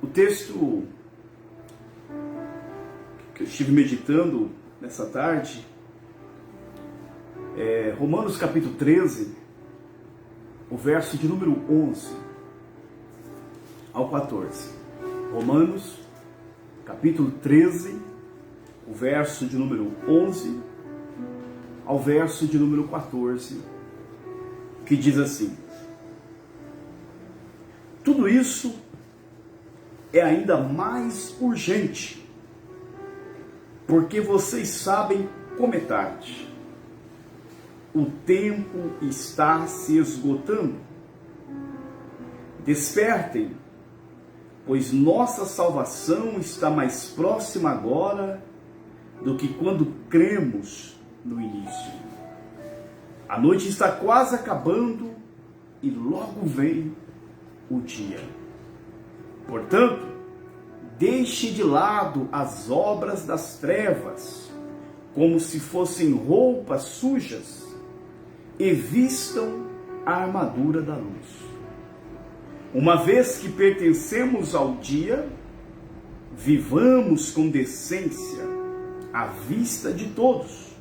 O texto que eu estive meditando nessa tarde é Romanos capítulo 13, o verso de número 11 ao 14. Romanos capítulo 13, o verso de número 11 ao verso de número 14, que diz assim: tudo isso é ainda mais urgente, porque vocês sabem como é tarde. O tempo está se esgotando. Despertem, pois nossa salvação está mais próxima agora do que quando cremos no início. A noite está quase acabando e logo vem o dia. Portanto, deixe de lado as obras das trevas, como se fossem roupas sujas, e vistam a armadura da luz. Uma vez que pertencemos ao dia, vivamos com decência à vista de todos.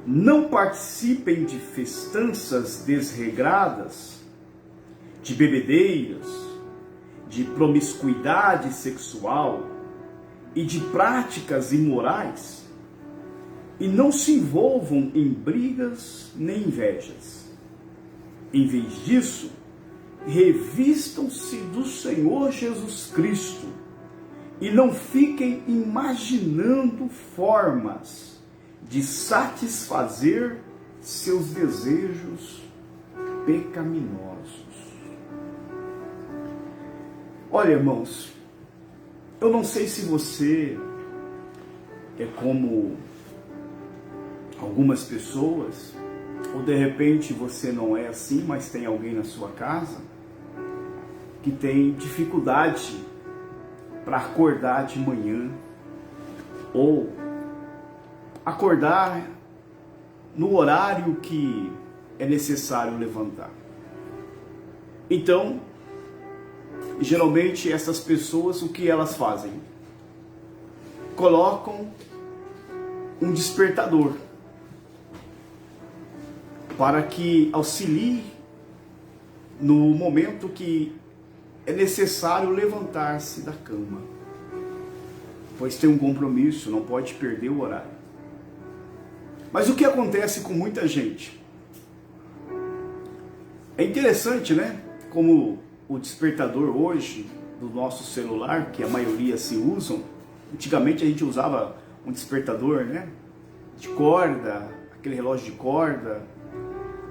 Não participem de festanças desregradas, de bebedeiras, de promiscuidade sexual e de práticas imorais, e não se envolvam em brigas nem invejas. Em vez disso, revistam-se do Senhor Jesus Cristo e não fiquem imaginando formas de satisfazer seus desejos pecaminosos. Olha, irmãos, eu não sei se você é como algumas pessoas, ou de repente você não é assim, mas tem alguém na sua casa que tem dificuldade para acordar de manhã, ou acordar no horário que é necessário levantar. Então, geralmente essas pessoas, o que elas fazem? Colocam um despertador para que auxilie no momento que é necessário levantar-se da cama, pois tem um compromisso, não pode perder o horário. Mas o que acontece com muita gente? É interessante, né? Como o despertador hoje do nosso celular, que a maioria se usam, antigamente a gente usava um despertador, né? De corda, aquele relógio de corda,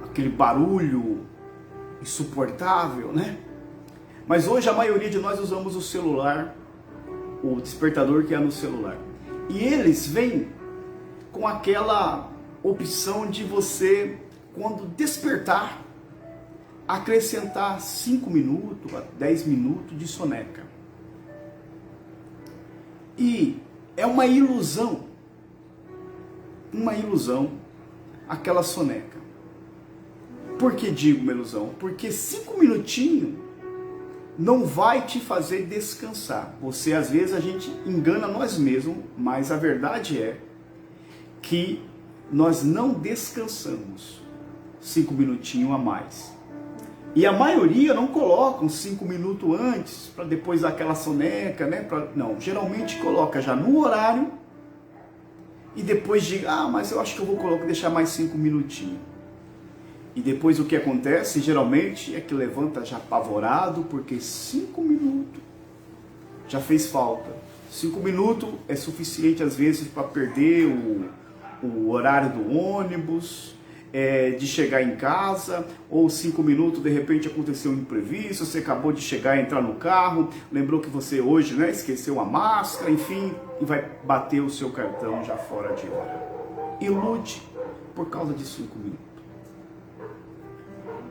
aquele barulho insuportável, né? Mas hoje a maioria de nós usamos o celular, o despertador que é no celular. E eles vêm com aquela opção de você, quando despertar, acrescentar 5 minutos a 10 minutos de soneca. E é uma ilusão aquela soneca. Por que digo uma ilusão? Porque 5 minutinhos não vai te fazer descansar. Você, às vezes, a gente engana nós mesmos, mas a verdade é que nós não descansamos 5 minutinhos a mais. E a maioria não colocam 5 minutos antes, para depois dar aquela soneca, né? Não, geralmente coloca já no horário, e depois diga, mas eu acho que eu vou deixar mais 5 minutinhos. E depois o que acontece, geralmente, é que levanta já apavorado, porque 5 minutos já fez falta. 5 minutos é suficiente, às vezes, para perder o horário do ônibus, de chegar em casa, ou 5 minutos, de repente aconteceu um imprevisto, você acabou de chegar e entrar no carro, lembrou que você hoje, né, esqueceu a máscara, enfim, e vai bater o seu cartão já fora de hora. Ilude por causa de 5 minutos.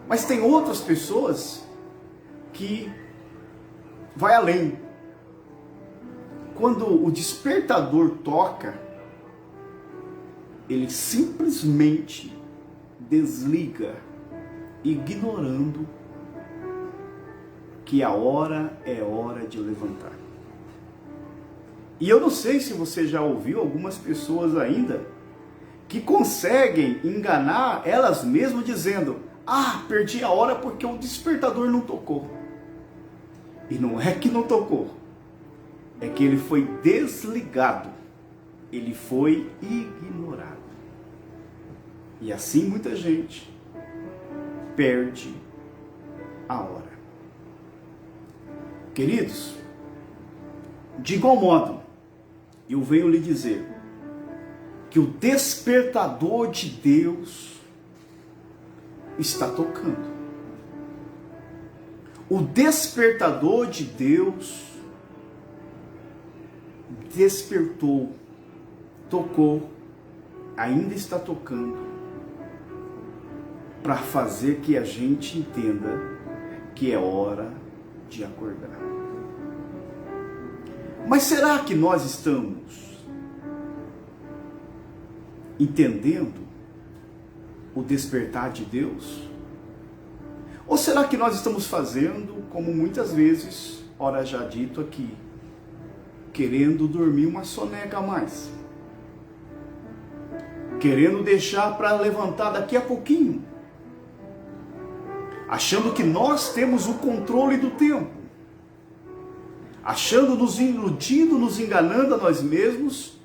Mas tem outras pessoas que vai além. Quando o despertador toca, ele simplesmente desliga, ignorando que a hora é hora de levantar. E eu não sei se você já ouviu algumas pessoas ainda que conseguem enganar elas mesmas dizendo: ah, perdi a hora porque o despertador não tocou. E não é que não tocou, é que ele foi desligado, ele foi ignorado. E assim muita gente perde a hora. Queridos, de igual modo, eu venho lhe dizer que o despertador de Deus está tocando. O despertador de Deus despertou, tocou, ainda está tocando, para fazer que a gente entenda que é hora de acordar. Mas será que nós estamos entendendo o despertar de Deus? Ou será que nós estamos fazendo, como muitas vezes, ora já dito aqui, querendo dormir uma soneca a mais? Querendo deixar para levantar daqui a pouquinho? Achando que nós temos o controle do tempo? Achando, nos iludindo, nos enganando a nós mesmos,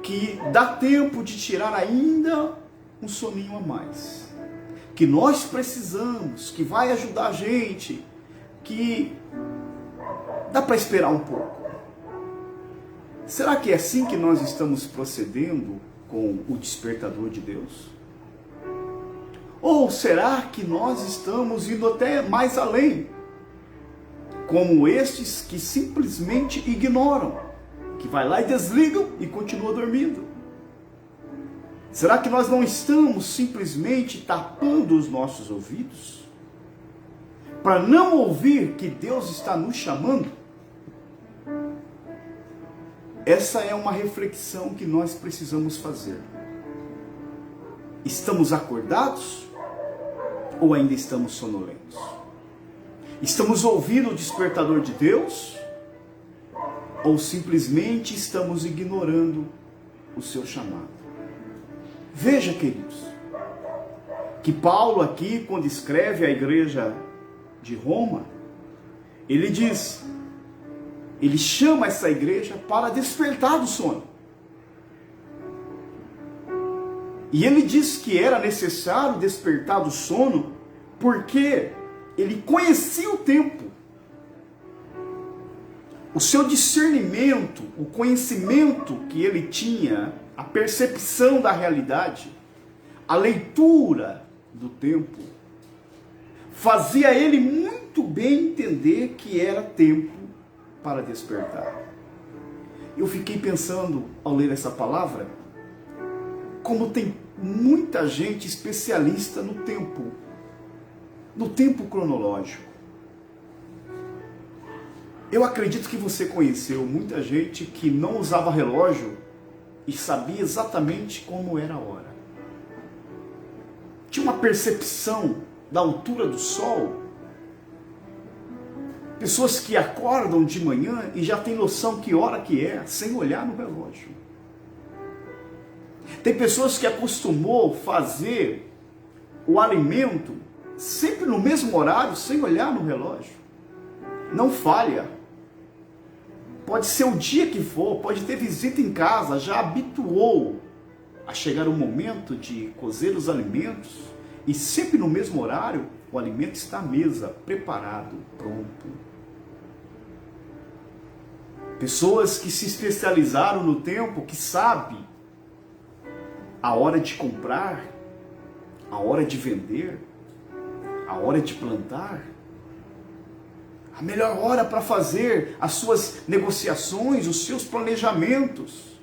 que dá tempo de tirar ainda um soninho a mais, que nós precisamos, que vai ajudar a gente, que dá para esperar um pouco. Será que é assim que nós estamos procedendo com o despertador de Deus? Ou será que nós estamos indo até mais além, como estes que simplesmente ignoram, que vai lá e desligam e continua dormindo? Será que nós não estamos simplesmente tapando os nossos ouvidos para não ouvir que Deus está nos chamando? Essa é uma reflexão que nós precisamos fazer. Estamos acordados ou ainda estamos sonolentos? Estamos ouvindo o despertador de Deus ou simplesmente estamos ignorando o seu chamado? Veja, queridos, que Paulo aqui, quando escreve à igreja de Roma, ele diz, ele chama essa igreja para despertar do sono. E ele diz que era necessário despertar do sono porque ele conhecia o tempo. O seu discernimento, o conhecimento que ele tinha, a percepção da realidade, a leitura do tempo, fazia ele muito bem entender que era tempo para despertar. Eu fiquei pensando, ao ler essa palavra, como tem muita gente especialista no tempo cronológico. Eu acredito que você conheceu muita gente que não usava relógio e sabia exatamente como era a hora. Tinha uma percepção da altura do sol. Pessoas que acordam de manhã e já tem noção que hora que é, sem olhar no relógio. Tem pessoas que acostumou fazer o alimento sempre no mesmo horário, sem olhar no relógio. Não falha. Pode ser o dia que for, pode ter visita em casa, já habituou a chegar o momento de cozer os alimentos e sempre no mesmo horário o alimento está à mesa, preparado, pronto. Pessoas que se especializaram no tempo, que sabem a hora de comprar, a hora de vender, a hora de plantar, a melhor hora para fazer as suas negociações, os seus planejamentos.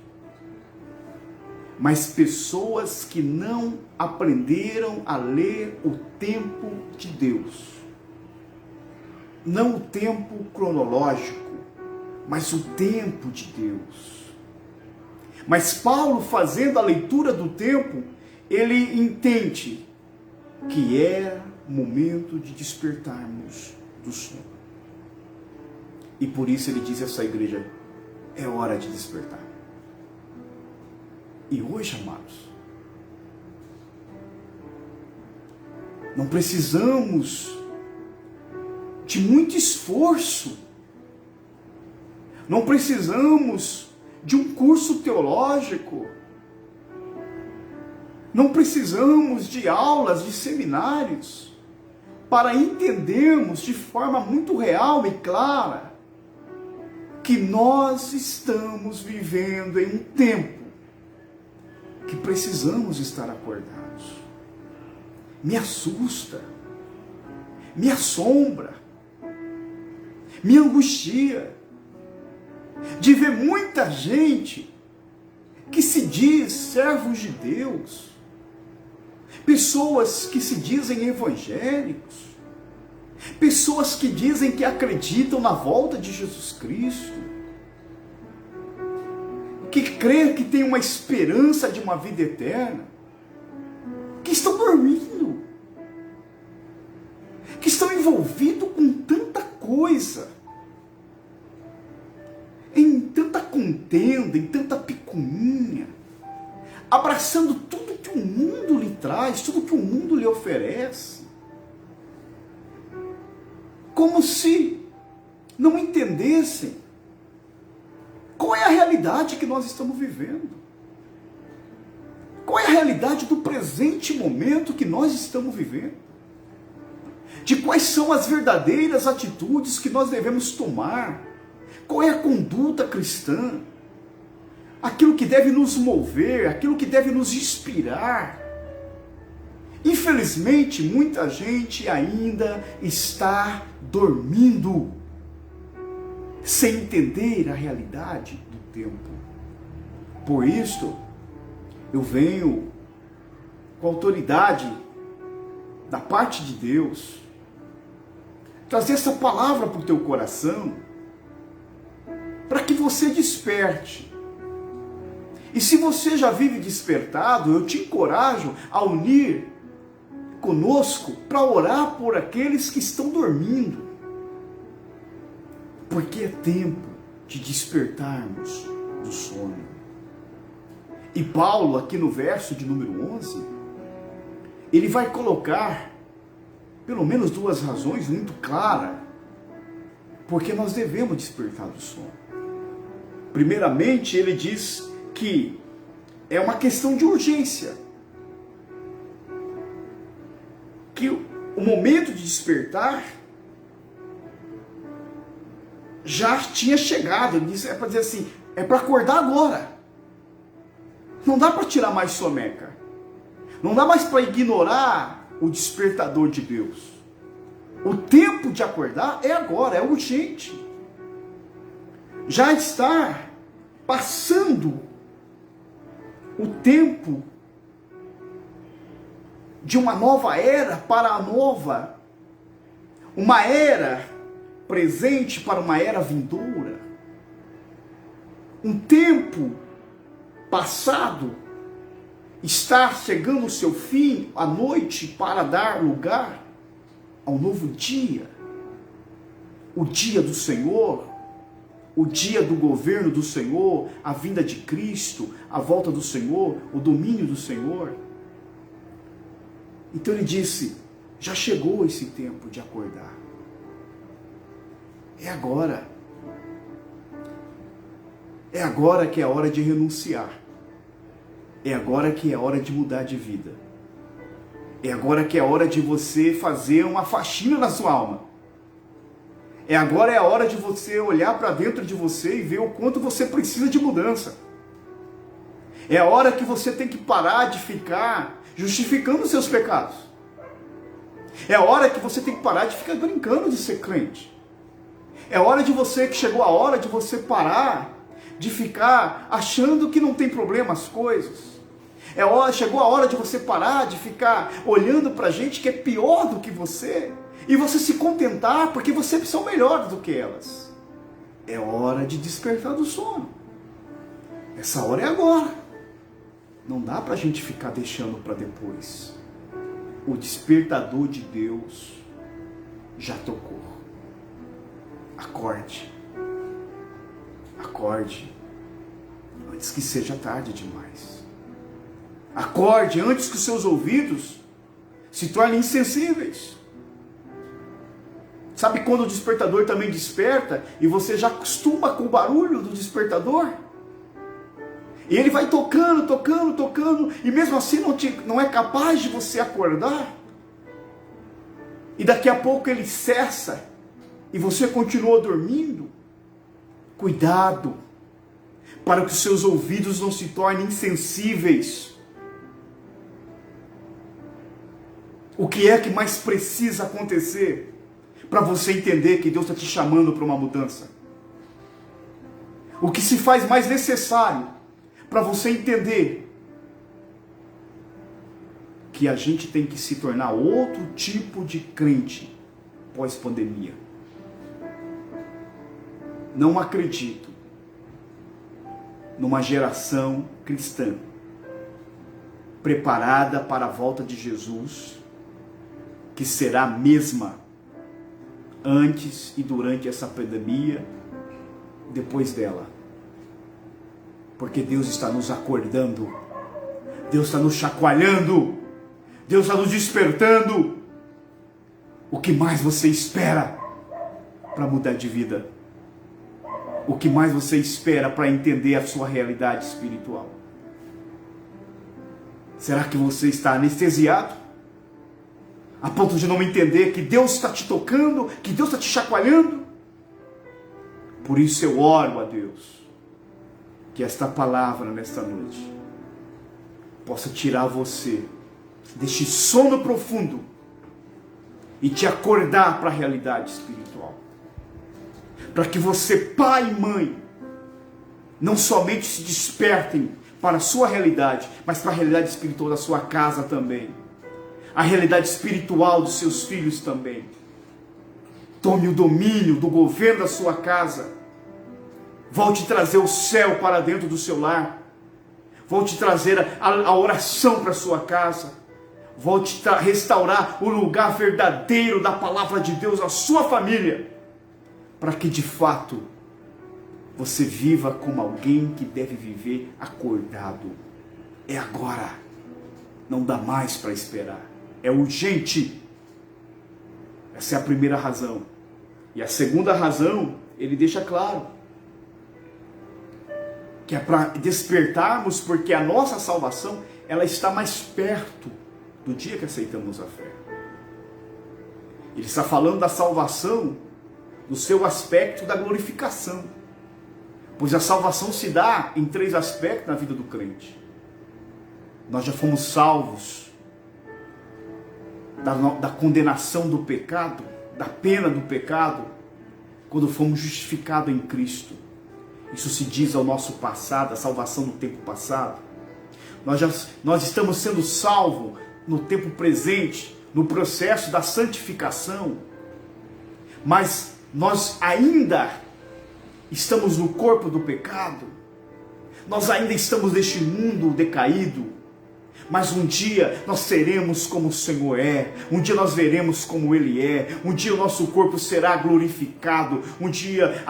Mas pessoas que não aprenderam a ler o tempo de Deus. Não o tempo cronológico, mas o tempo de Deus. Mas Paulo, fazendo a leitura do tempo, ele entende que é momento de despertarmos do sono. E por isso ele diz a essa igreja, é hora de despertar. E hoje, amados, não precisamos de muito esforço, não precisamos de um curso teológico, não precisamos de aulas, de seminários, para entendermos de forma muito real e clara que nós estamos vivendo em um tempo que precisamos estar acordados. Me assusta, me assombra, me angustia de ver muita gente que se diz servos de Deus, pessoas que se dizem evangélicos, pessoas que dizem que acreditam na volta de Jesus Cristo, que crê que tem uma esperança de uma vida eterna, que estão dormindo, que estão envolvidos com tanta coisa, em tanta contenda, em tanta picuinha, abraçando tudo que o mundo lhe traz, tudo que o mundo lhe oferece, como se não entendessem qual é a realidade que nós estamos vivendo, qual é a realidade do presente momento que nós estamos vivendo, de quais são as verdadeiras atitudes que nós devemos tomar, qual é a conduta cristã, aquilo que deve nos mover, aquilo que deve nos inspirar. Infelizmente, muita gente ainda está dormindo, sem entender a realidade do tempo. Por isso, eu venho com autoridade da parte de Deus, trazer essa palavra para o teu coração, para que você desperte. E se você já vive despertado, eu te encorajo a unir conosco para orar por aqueles que estão dormindo. Porque é tempo de despertarmos do sono. E Paulo, aqui no verso de número 11, ele vai colocar pelo menos duas razões muito claras porque nós devemos despertar do sono. Primeiramente, ele diz que é uma questão de urgência, que o momento de despertar já tinha chegado. Ele diz, é para dizer assim, é para acordar agora, não dá para tirar mais soneca, não dá mais para ignorar o despertador de Deus. O tempo de acordar é agora, é urgente. Já está passando o tempo de uma nova era para a nova, uma era presente para uma era vindoura, um tempo passado está chegando ao seu fim, a noite, para dar lugar ao novo dia, o dia do Senhor, o dia do governo do Senhor, a vinda de Cristo, a volta do Senhor, o domínio do Senhor. Então ele disse, já chegou esse tempo de acordar. É agora. É agora que é a hora de renunciar. É agora que é a hora de mudar de vida. É agora que é a hora de você fazer uma faxina na sua alma. Agora é a hora de você olhar para dentro de você e ver o quanto você precisa de mudança. É a hora que você tem que parar de ficar justificando os seus pecados. É a hora que você tem que parar de ficar brincando de ser crente. É a hora de você, que chegou a hora de você parar de ficar achando que não tem problema as coisas. Chegou a hora de você parar de ficar olhando para gente que é pior do que você e você se contentar porque você são melhores do que elas. É hora de despertar do sono. Essa hora é agora. Não dá para a gente ficar deixando para depois. O despertador de Deus já tocou. Acorde. Acorde antes que seja tarde demais. Acorde antes que os seus ouvidos se tornem insensíveis. Sabe quando o despertador também desperta e você já acostuma com o barulho do despertador? E ele vai tocando, tocando, tocando, e mesmo assim não é capaz de você acordar. E daqui a pouco ele cessa e você continua dormindo. Cuidado, para que os seus ouvidos não se tornem insensíveis. O que é que mais precisa acontecer para você entender que Deus está te chamando para uma mudança? O que se faz mais necessário para você entender que a gente tem que se tornar outro tipo de crente pós-pandemia? Não acredito numa geração cristã preparada para a volta de Jesus, que será a mesma antes e durante essa pandemia, depois dela. Porque Deus está nos acordando, Deus está nos chacoalhando, Deus está nos despertando. O que mais você espera para mudar de vida? O que mais você espera para entender a sua realidade espiritual? Será que você está anestesiado a ponto de não entender que Deus está te tocando, que Deus está te chacoalhando? Por isso eu oro a Deus que esta palavra nesta noite possa tirar você deste sono profundo e te acordar para a realidade espiritual. Para que você, pai e mãe, não somente se despertem para a sua realidade, mas para a realidade espiritual da sua casa também. A realidade espiritual dos seus filhos também. Tome o domínio do governo da sua casa. Volte trazer o céu para dentro do seu lar. Volte trazer a oração para a sua casa. Volte restaurar o lugar verdadeiro da palavra de Deus na sua família. Para que de fato você viva como alguém que deve viver acordado. É agora. Não dá mais para esperar. É urgente. Essa é a primeira razão. E a segunda razão, ele deixa claro, que é para despertarmos, porque a nossa salvação, ela está mais perto do dia que aceitamos a fé. Ele está falando da salvação no seu aspecto da glorificação. Pois a salvação se dá em 3 aspectos na vida do crente. Nós já fomos salvos da condenação do pecado, da pena do pecado, quando fomos justificados em Cristo. Isso se diz ao nosso passado, a salvação no tempo passado. Nós estamos sendo salvos no tempo presente, no processo da santificação, mas nós ainda estamos no corpo do pecado, nós ainda estamos neste mundo decaído. Mas um dia nós seremos como o Senhor é, um dia nós veremos como Ele é, um dia o nosso corpo será glorificado, um dia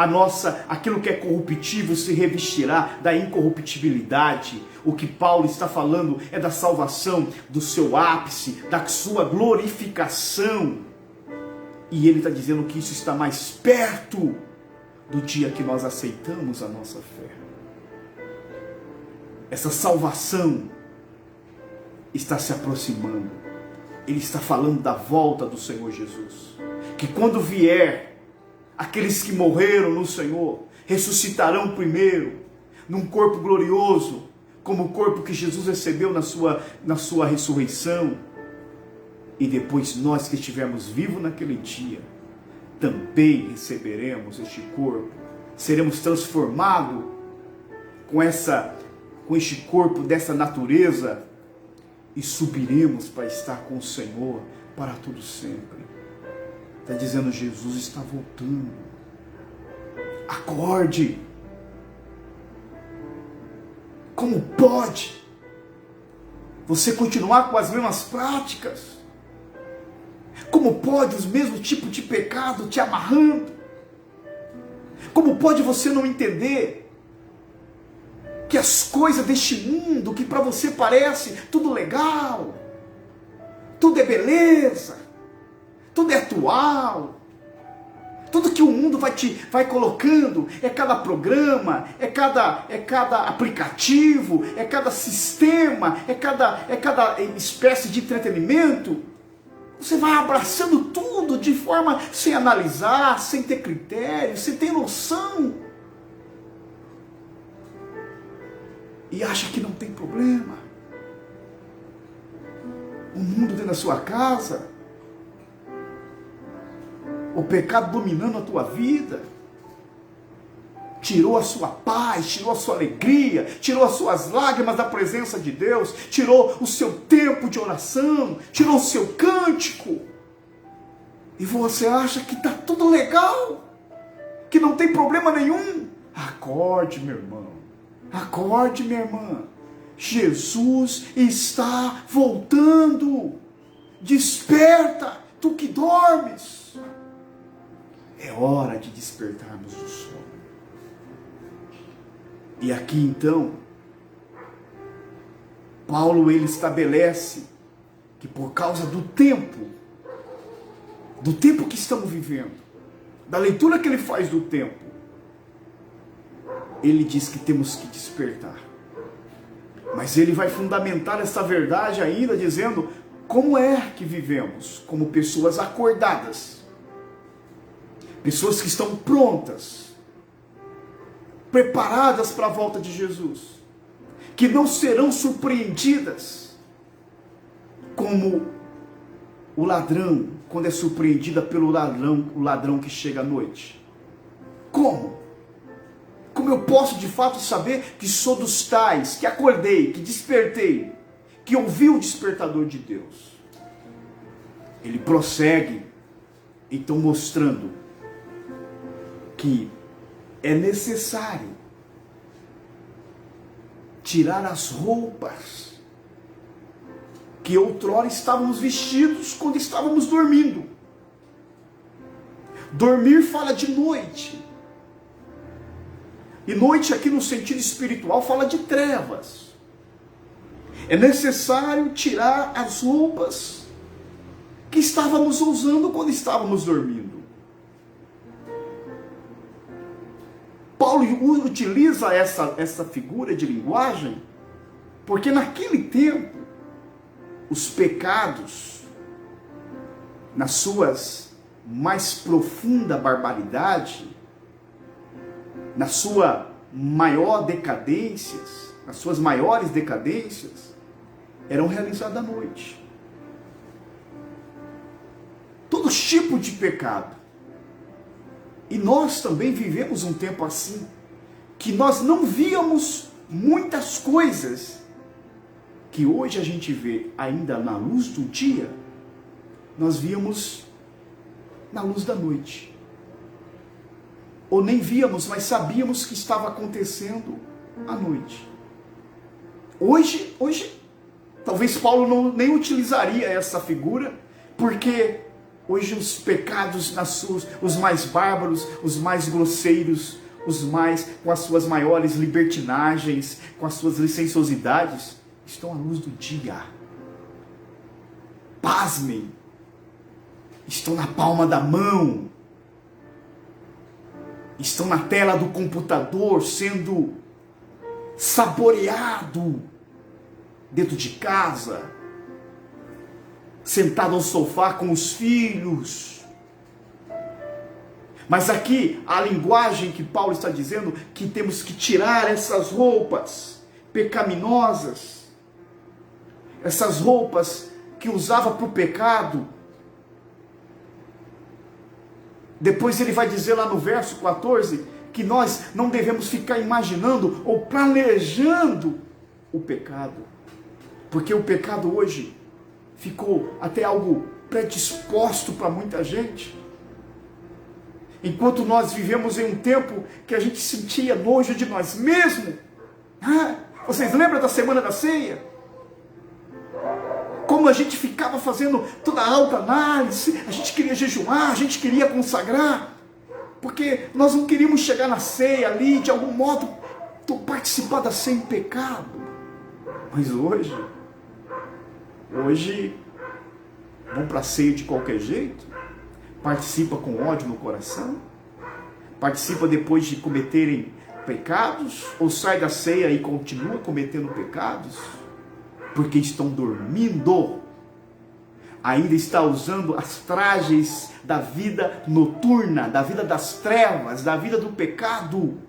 aquilo que é corruptível se revestirá da incorruptibilidade. O que Paulo está falando é da salvação, do seu ápice, da sua glorificação. E ele está dizendo que isso está mais perto do dia que nós aceitamos a nossa fé. Essa salvação está se aproximando. Ele está falando da volta do Senhor Jesus. Que quando vier, aqueles que morreram no Senhor ressuscitarão primeiro, num corpo glorioso, como o corpo que Jesus recebeu na sua ressurreição. E depois nós que estivermos vivos naquele dia, também receberemos este corpo. Seremos transformados com este corpo dessa natureza, e subiremos para estar com o Senhor para todo sempre. Está dizendo, Jesus está voltando. Acorde. Como pode você continuar com as mesmas práticas? Como pode os mesmos tipos de pecado te amarrando? Como pode você não entender que as coisas deste mundo, que para você parece tudo legal, tudo é beleza, tudo é atual, tudo que o mundo vai colocando, é cada programa, é cada aplicativo, é cada sistema, é cada espécie de entretenimento. Você vai abraçando tudo de forma sem analisar, sem ter critério, sem ter noção. E acha que não tem problema. O mundo dentro da sua casa, o pecado dominando a tua vida, tirou a sua paz, tirou a sua alegria, tirou as suas lágrimas da presença de Deus, tirou o seu tempo de oração, tirou o seu cântico. E você acha que está tudo legal, que não tem problema nenhum. Acorde, meu irmão, acorde, minha irmã. Jesus está voltando. Desperta, tu que dormes. É hora de despertarmos do sono. E aqui então, Paulo ele estabelece que por causa do tempo que estamos vivendo, da leitura que ele faz do tempo, ele diz que temos que despertar. Mas ele vai fundamentar essa verdade ainda dizendo como é que vivemos como pessoas acordadas, pessoas que estão prontas, preparadas para a volta de Jesus, que não serão surpreendidas como o ladrão, quando é surpreendida pelo ladrão, o ladrão que chega à noite. Como? Como eu posso de fato saber que sou dos tais, que acordei, que despertei, que ouvi o despertador de Deus? Ele prossegue, então mostrando que é necessário tirar as roupas que outrora estávamos vestidos quando estávamos dormindo. Dormir fala de noite. E noite aqui no sentido espiritual fala de trevas. É necessário tirar as roupas que estávamos usando quando estávamos dormindo. Paulo utiliza essa figura de linguagem porque naquele tempo os pecados, nas suas mais profunda barbaridade, na sua maior decadências, nas suas maiores decadências, eram realizados à noite. Todo tipo de pecado. E nós também vivemos um tempo assim, que nós não víamos muitas coisas que hoje a gente vê ainda na luz do dia, nós víamos na luz da noite. Ou nem víamos, mas sabíamos que estava acontecendo à noite. Hoje, talvez Paulo nem utilizaria essa figura, porque hoje os pecados, os mais bárbaros, os mais grosseiros, com as suas maiores libertinagens, com as suas licenciosidades, estão à luz do dia. Pasmem, estão na palma da mão, estão na tela do computador, sendo saboreado dentro de casa, sentado ao sofá com os filhos. Mas aqui a linguagem que Paulo está dizendo que temos que tirar essas roupas pecaminosas, essas roupas que usava para o pecado. Depois ele vai dizer lá no verso 14 que nós não devemos ficar imaginando ou planejando o pecado, porque o pecado hoje ficou até algo predisposto para muita gente. Enquanto nós vivemos em um tempo que a gente sentia nojo de nós mesmos. Vocês lembram da semana da ceia? Como a gente ficava fazendo toda a autoanálise, a gente queria jejuar, a gente queria consagrar, porque nós não queríamos chegar na ceia ali, de algum modo, participar da ceia em pecado. Mas hoje vão para a ceia de qualquer jeito, participa com ódio no coração, participa depois de cometerem pecados, ou sai da ceia e continua cometendo pecados, porque estão dormindo, ainda está usando as trajes da vida noturna, da vida das trevas, da vida do pecado.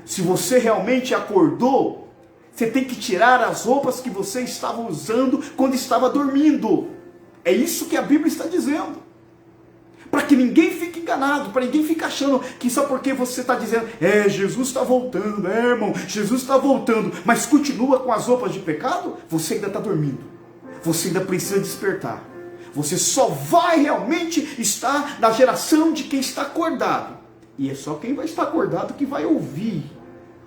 Se você realmente acordou, você tem que tirar as roupas que você estava usando quando estava dormindo. É isso que a Bíblia está dizendo. Para que ninguém fique enganado, para ninguém fique achando que só porque você está dizendo, Jesus está voltando, irmão, Jesus está voltando, mas continua com as roupas de pecado, você ainda está dormindo. Você ainda precisa despertar. Você só vai realmente estar na geração de quem está acordado. E é só quem vai estar acordado que vai ouvir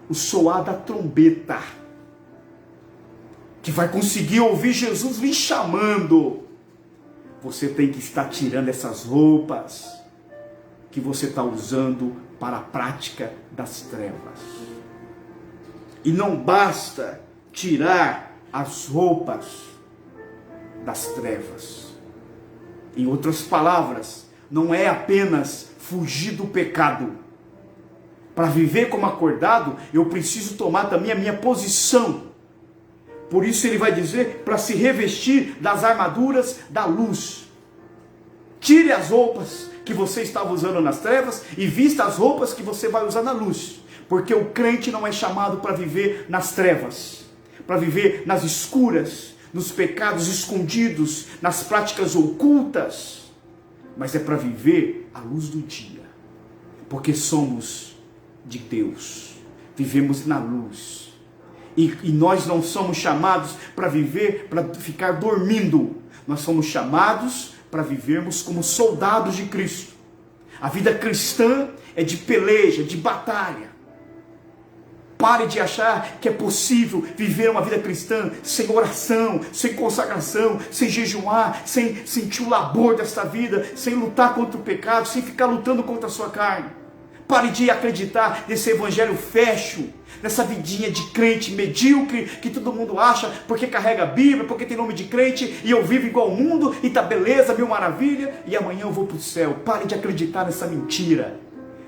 o soar da trombeta, que vai conseguir ouvir Jesus lhe chamando. Você tem que estar tirando essas roupas que você está usando para a prática das trevas. E não basta tirar as roupas das trevas. Em outras palavras, não é apenas fugir do pecado. Para viver como acordado, eu preciso tomar também a minha posição. Por isso ele vai dizer para se revestir das armaduras da luz. Tire as roupas que você estava usando nas trevas e vista as roupas que você vai usar na luz. Porque o crente não é chamado para viver nas trevas, para viver nas escuras, nos pecados escondidos, nas práticas ocultas, mas é para viver à luz do dia. Porque somos de Deus, vivemos na luz. E nós não somos chamados para viver, para ficar dormindo. Nós somos chamados para vivermos como soldados de Cristo. A vida cristã é de peleja, de batalha. Pare de achar que é possível viver uma vida cristã sem oração, sem consagração, sem jejuar, sem sentir o labor desta vida, sem lutar contra o pecado, sem ficar lutando contra a sua carne. Pare de acreditar nesse evangelho fecho, nessa vidinha de crente medíocre que todo mundo acha porque carrega a Bíblia, porque tem nome de crente e eu vivo igual ao mundo e tá beleza, mil maravilha e amanhã eu vou para o céu. Pare de acreditar nessa mentira.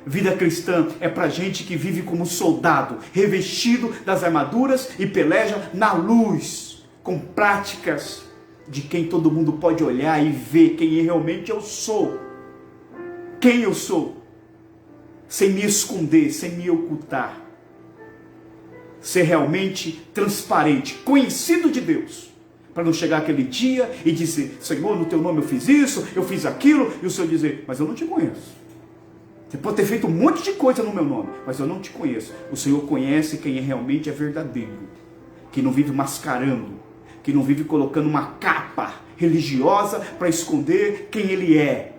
Vida cristã é para gente que vive como soldado, revestido das armaduras e peleja na luz, com práticas de quem todo mundo pode olhar e ver quem realmente eu sou. Quem eu sou. Sem me esconder, sem me ocultar. Ser realmente transparente, conhecido de Deus. Para não chegar aquele dia e dizer, Senhor, no teu nome eu fiz isso, eu fiz aquilo, e o Senhor dizer, mas eu não te conheço. Você pode ter feito um monte de coisa no meu nome, mas eu não te conheço. O Senhor conhece quem realmente é verdadeiro, que não vive mascarando, que não vive colocando uma capa religiosa para esconder quem Ele é,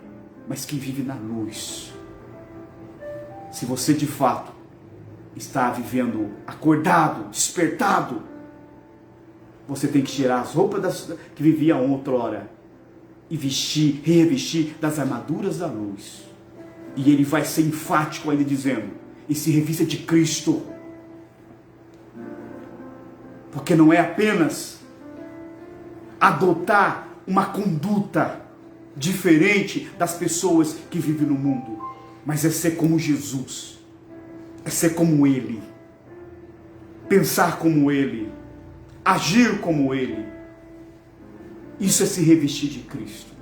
mas que vive na luz. Se você de fato está vivendo acordado, despertado, você tem que tirar as roupas que vivia outrora e vestir, revestir das armaduras da luz. E ele vai ser enfático ainda dizendo, e se revista de Cristo. Porque não é apenas adotar uma conduta diferente das pessoas que vivem no mundo, mas é ser como Jesus, é ser como Ele, pensar como Ele, agir como Ele. Isso é se revestir de Cristo.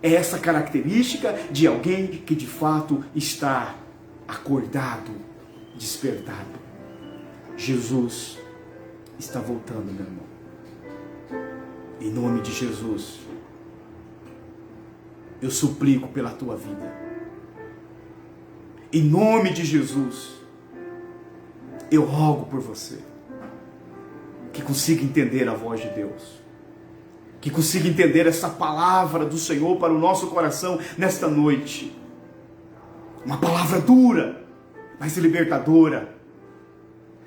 É essa característica de alguém que de fato está acordado, despertado. Jesus está voltando, meu irmão. Em nome de Jesus, eu suplico pela tua vida. Em nome de Jesus, eu rogo por você, que consiga entender a voz de Deus, que consiga entender essa palavra do Senhor para o nosso coração nesta noite. Uma palavra dura, mas libertadora.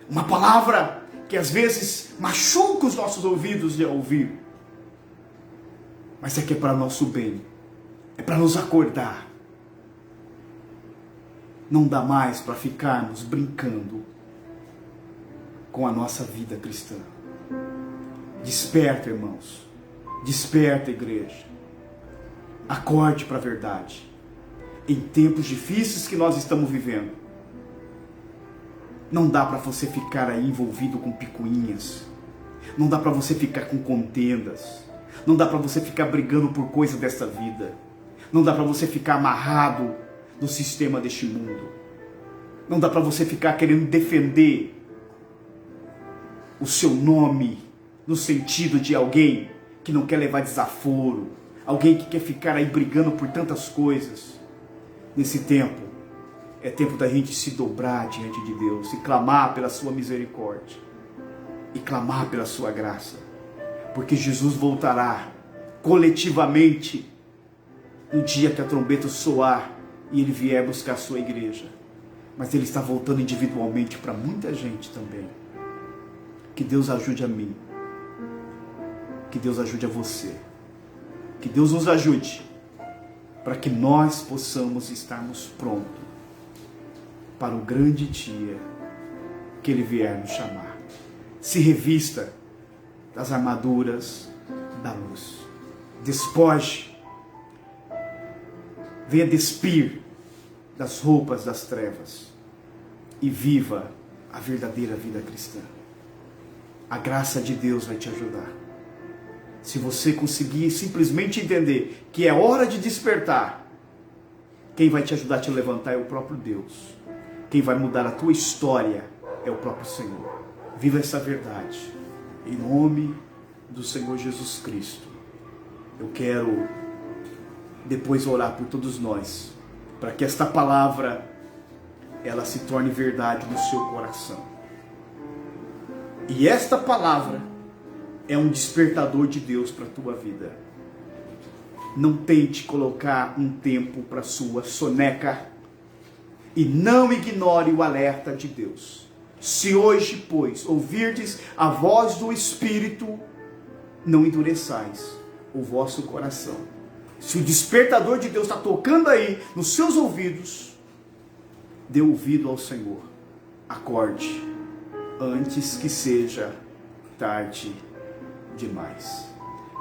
Uma palavra que às vezes machuca os nossos ouvidos de ouvir, mas é que é para nosso bem, é para nos acordar. Não dá mais para ficarmos brincando com a nossa vida cristã. Desperta, irmãos. Desperta, igreja. Acorde para a verdade. Em tempos difíceis que nós estamos vivendo, não dá para você ficar aí envolvido com picuinhas. Não dá para você ficar com contendas. Não dá para você ficar brigando por coisa dessa vida. Não dá para você ficar amarrado no sistema deste mundo. Não dá para você ficar querendo defender o seu nome no sentido de alguém que não quer levar desaforo, alguém que quer ficar aí brigando por tantas coisas. Nesse tempo, é tempo da gente se dobrar diante de Deus e clamar pela sua misericórdia e clamar pela sua graça, porque Jesus voltará coletivamente no dia que a trombeta soar e ele vier buscar a sua igreja. Mas ele está voltando individualmente para muita gente também. Que Deus ajude a mim. Que Deus ajude a você. Que Deus nos ajude para que nós possamos estarmos prontos para o grande dia que ele vier nos chamar. Se revista das armaduras da luz. Despoje. Venha despir das roupas das trevas e viva a verdadeira vida cristã. A graça de Deus vai te ajudar. Se você conseguir simplesmente entender que é hora de despertar, quem vai te ajudar a te levantar é o próprio Deus. Quem vai mudar a tua história é o próprio Senhor. Viva essa verdade. Em nome do Senhor Jesus Cristo. Eu quero depois orar por todos nós, para que esta palavra ela se torne verdade no seu coração. E esta palavra é um despertador de Deus para a tua vida. Não tente colocar um tempo para a sua soneca e não ignore o alerta de Deus. Se hoje, pois, ouvirdes a voz do Espírito, não endureçais o vosso coração. Se o despertador de Deus está tocando aí nos seus ouvidos, dê ouvido ao Senhor. Acorde antes que seja tarde demais.